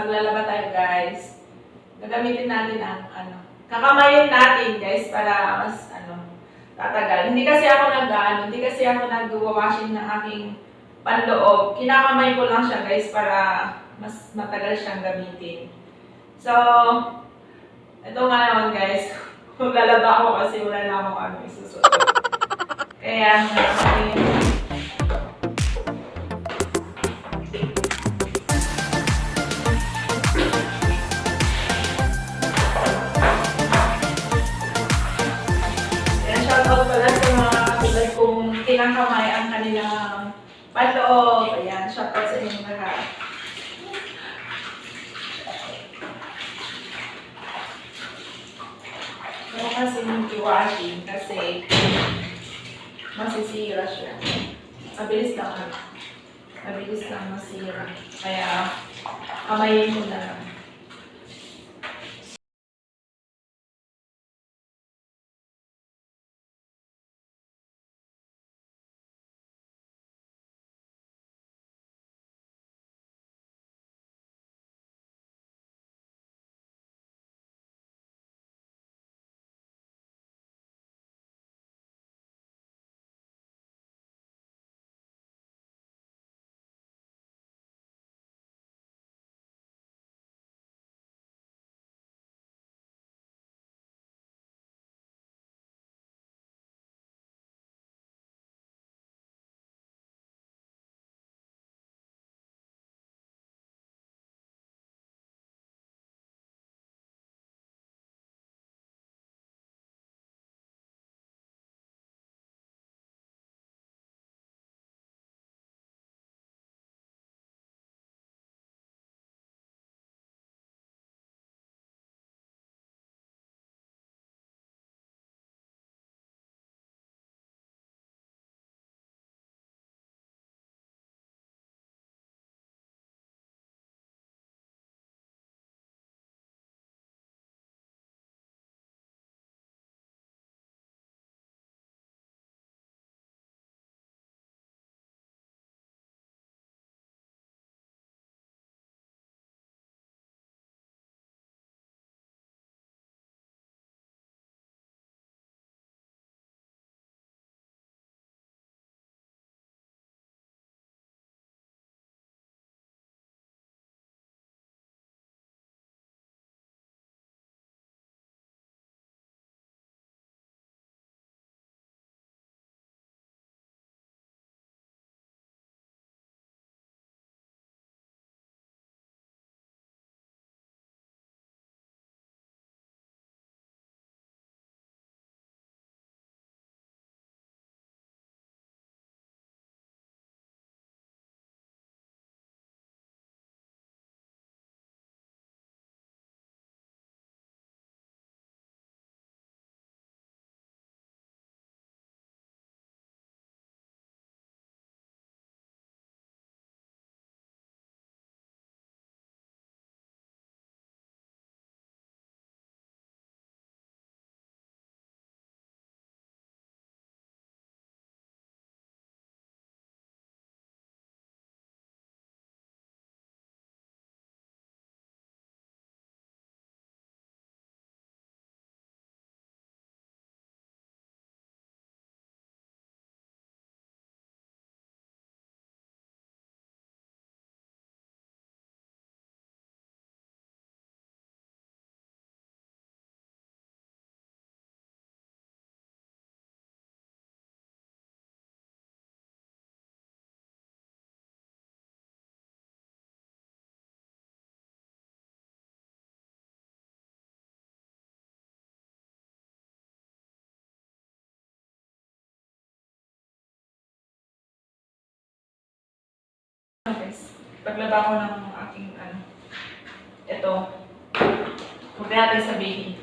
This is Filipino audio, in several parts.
maglalaba tayo guys, gagamitin natin ang kakamayin natin guys para mas tatagal. Hindi kasi ako nag-washing ng aking panloob. Kinakamay ko lang siya guys para mas matagal siyang gamitin. So, ito ngayon guys, maglalaba ako kasi wala na akong isusuot. Kaya, shoutout pala sa mga katulad kong kinakamay ang kanilang panloob. Ayan, shoutout sa inyong lahat. Huwag kasi i-washing kasi masisira siya. Mabilis lang masira. Kaya, kamayin mo na lang. Guys, paglaba ko ng aking ito, huwag natin sabihin.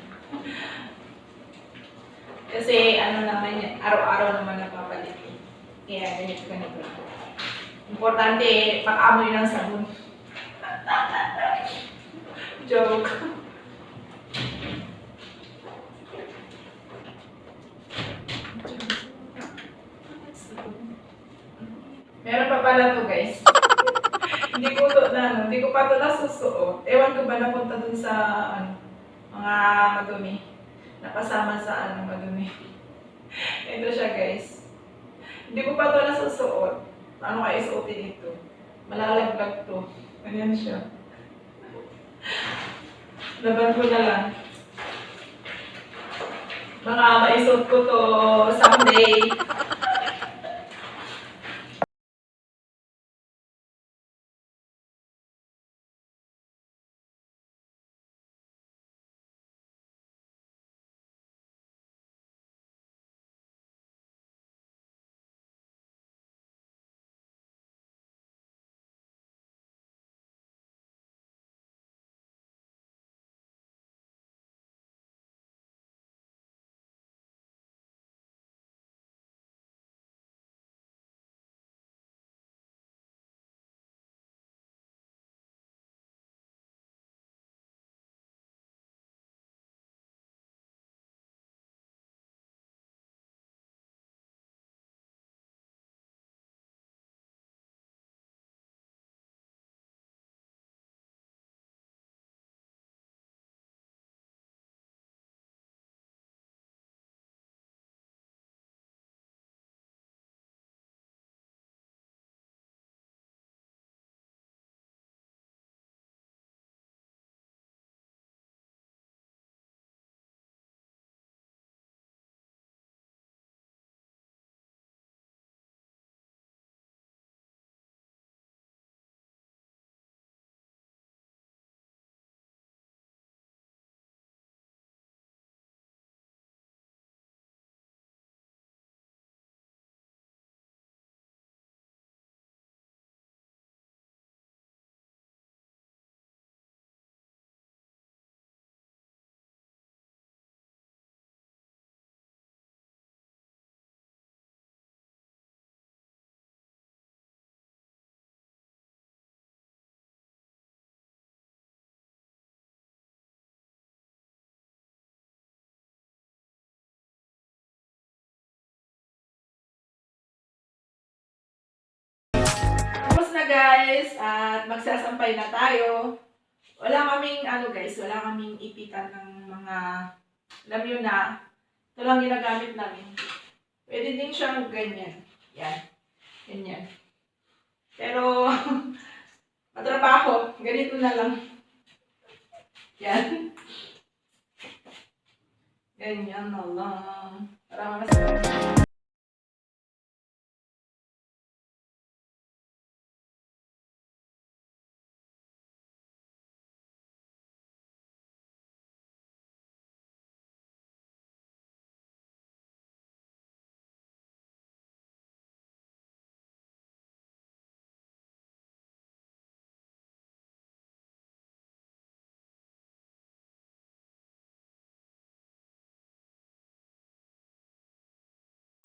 Kasi naman yan, araw-araw naman napapalit eh. Kaya ganito. Importante, pag-amoy ng sabon. Joke. Meron pa pala to guys. Hindi ko to na ano, hindi ko pa ito nasusuot. Ewan ko ba napunta dun sa, ano, mga madumi. Napasama sa, ano, madumi. Ito siya, guys. Hindi ko pa ito nasusuot. Ano kaya isuotin ito? Malalaglag to. Ganyan siya. Laban ko na lang. Mga maisuot ko to someday. Tapos na guys, at magsasampay na tayo. Wala kaming, ano guys, wala kaming ipitan ng mga, alam nyo na, ito lang ginagamit namin. Pwede din siyang ganyan. Yan. Ganyan. Pero, matrabaho. Ganito na lang. Yan. Ganyan na lang. Para mas...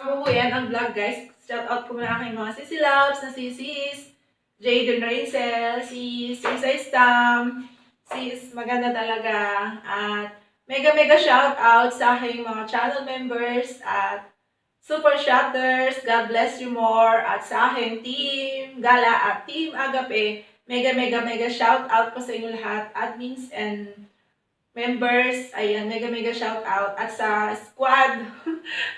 So, yan ang vlog guys. Shout out ko muna aking mga sisi loves na sis Jayden Rainsel, sis Isa Stam, sis maganda talaga. At mega shout out sa aking mga channel members at super shouters. God bless you more. At sa aking team Gala at team Agape, mega shout out po sa inyo lahat, admins and members. Ayan, mega shout out. At sa squad,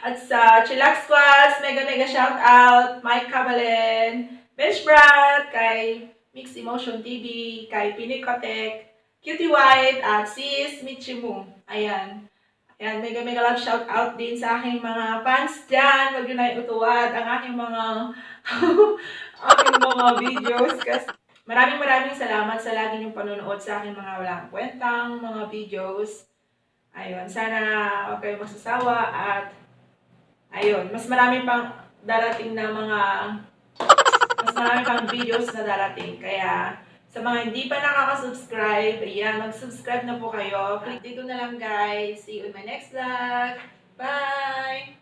at sa Chillax Squads, mega shout out. Mike Cabalen, Bench Brad, kay Mix Emotion TV, kay Pinicotek, Cutie White, at Sis Michimu. Ayan. Ayan, mega love shout out din sa aking mga fans dyan. Huwag nyo na iutuwad ang aking mga aking mga videos. Kasi maraming salamat sa lagi niyong panonood sa aking mga walang kwentang mga videos. Ayun, sana huwag kayong magsasawa at ayun, mas marami pang darating na mas marami pang videos na darating. Kaya sa mga hindi pa nakaka-subscribe, ayan, mag-subscribe na po kayo. Click dito na lang guys. See you in my next vlog. Bye!